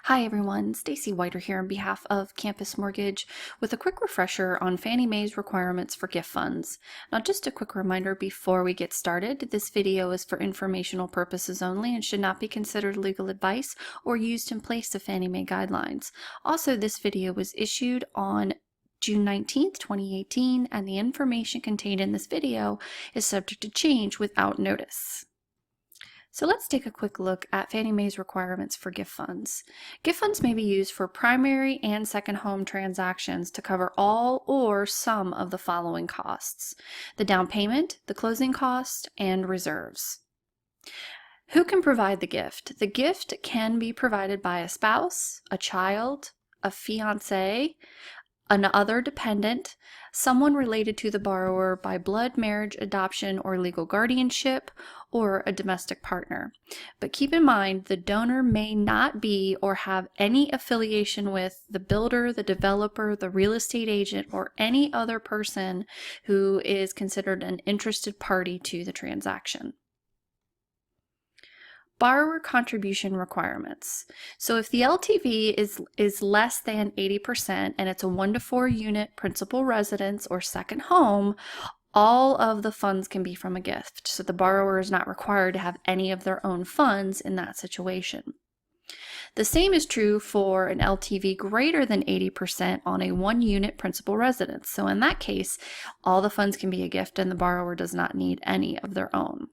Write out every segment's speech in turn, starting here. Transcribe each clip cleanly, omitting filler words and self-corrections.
Hi everyone, Stacy Whiter here on behalf of Campus Mortgage with a quick refresher on Fannie Mae's requirements for gift funds. Now just a quick reminder before we get started, this video is for informational purposes only and should not be considered legal advice or used in place of Fannie Mae guidelines. Also, this video was issued on June 19th, 2018, and the information contained in this video is subject to change without notice. So let's take a quick look at Fannie Mae's requirements for gift funds. Gift funds may be used for primary and second home transactions to cover all or some of the following costs: the down payment, the closing cost, and reserves. Who can provide the gift? The gift can be provided by a spouse, a child, a fiancé, another dependent, someone related to the borrower by blood, marriage, adoption, or legal guardianship, or a domestic partner. But keep in mind, the donor may not be or have any affiliation with the builder, the developer, the real estate agent, or any other person who is considered an interested party to the transaction. Borrower contribution requirements. So if the LTV is less than 80% and it's a 1 to 4 unit principal residence or second home, all of the funds can be from a gift. So the borrower is not required to have any of their own funds in that situation. The same is true for an LTV greater than 80% on a 1 unit principal residence. So in that case, all the funds can be a gift and the borrower does not need any of their own.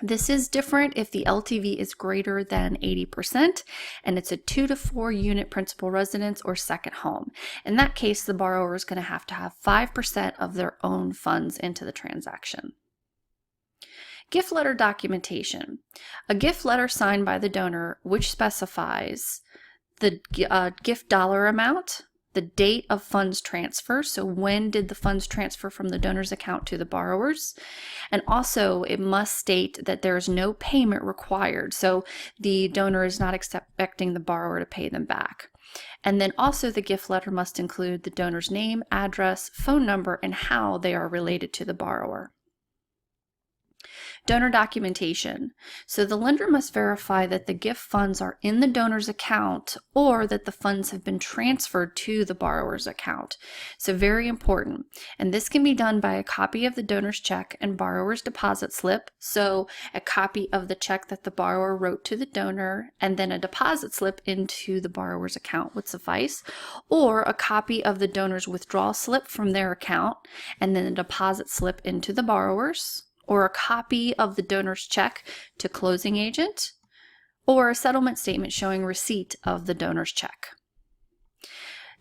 This is different if the LTV is greater than 80% and it's a 2 to 4 unit principal residence or second home. In that case, the borrower is going to have 5% of their own funds into the transaction. Gift letter documentation. A gift letter signed by the donor which specifies the gift dollar amount, the date of funds transfer, so when did the funds transfer from the donor's account to the borrower's, and also it must state that there is no payment required, so the donor is not expecting the borrower to pay them back. And then also the gift letter must include the donor's name, address, phone number, and how they are related to the borrower. Donor documentation. So the lender must verify that the gift funds are in the donor's account or that the funds have been transferred to the borrower's account. So very important. And this can be done by a copy of the donor's check and borrower's deposit slip. So a copy of the check that the borrower wrote to the donor and then a deposit slip into the borrower's account would suffice. Or a copy of the donor's withdrawal slip from their account and then a deposit slip into the borrower's, or a copy of the donor's check to closing agent, or a settlement statement showing receipt of the donor's check.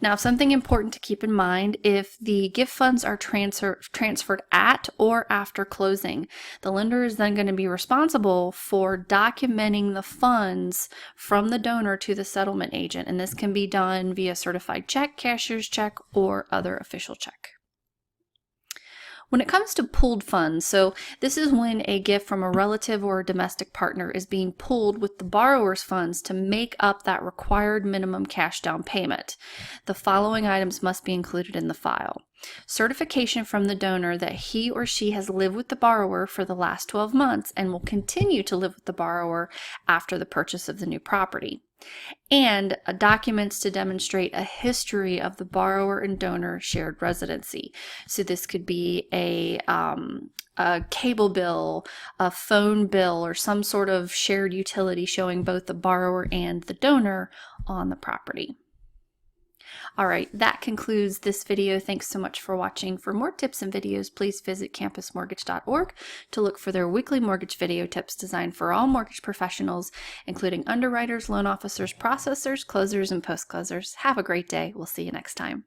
Now, something important to keep in mind, if the gift funds are transferred at or after closing, the lender is then going to be responsible for documenting the funds from the donor to the settlement agent, and this can be done via certified check, cashier's check, or other official check. When it comes to pooled funds, so this is when a gift from a relative or a domestic partner is being pooled with the borrower's funds to make up that required minimum cash down payment. The following items must be included in the file: certification from the donor that he or she has lived with the borrower for the last 12 months and will continue to live with the borrower after the purchase of the new property, and documents to demonstrate a history of the borrower and donor shared residency. So this could be a cable bill, a phone bill, or some sort of shared utility showing both the borrower and the donor on the property. All right, that concludes this video. Thanks so much for watching. For more tips and videos, please visit campusmortgage.org to look for their weekly mortgage video tips designed for all mortgage professionals, including underwriters, loan officers, processors, closers, and post-closers. Have a great day. We'll see you next time.